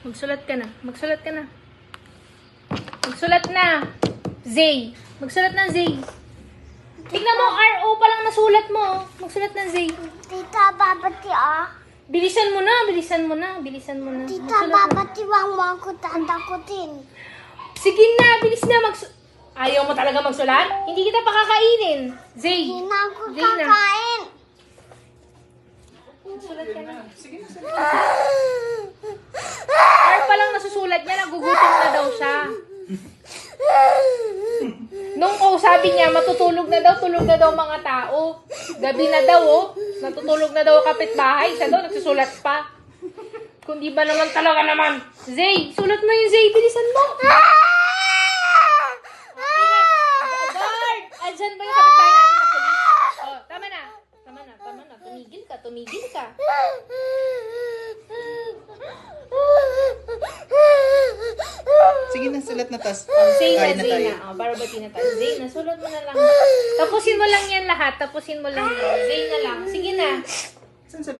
Magsulat ka na. Magsulat ka na. Magsulat na. Zay. Magsulat na, Zay. Tignan mo, RO pa lang nasulat mo. Magsulat na, Zay. Tita, babati Bilisan mo na, bilisan mo na, bilisan mo na. Tita, Magsulat na. babati, wag mo ako tatakutin. Sige na, bilis na. Ayaw mo talaga magsulat? Hindi kita pakakainin. Zay. Hindi na ako Zay na. kakain. Magsulat ka na. R pa lang nasusulat niya, nagugutom na daw siya. Nung sabi niya, matutulog na daw, tulog na daw mga tao. Gabi na daw, natutulog na daw kapitbahay. Siya daw, nagsusulat pa. Kung di ba naman talaga naman. Zay, sulat mo yung Zay, bilisan mo. Guard! Andyan ba yung kapitbahay natin na polis? Oh, tama na. Tama na, tama na. Tumigil ka, tumigil ka. Sige na, sulat na tas. Zay na, Kain na Zay tayo. na. Barbati na tayo. Zay na, sulat mo na lang. Tapusin mo lang yan lahat. Tapusin mo lang yan. Zay na lang. Sige na. Saan sa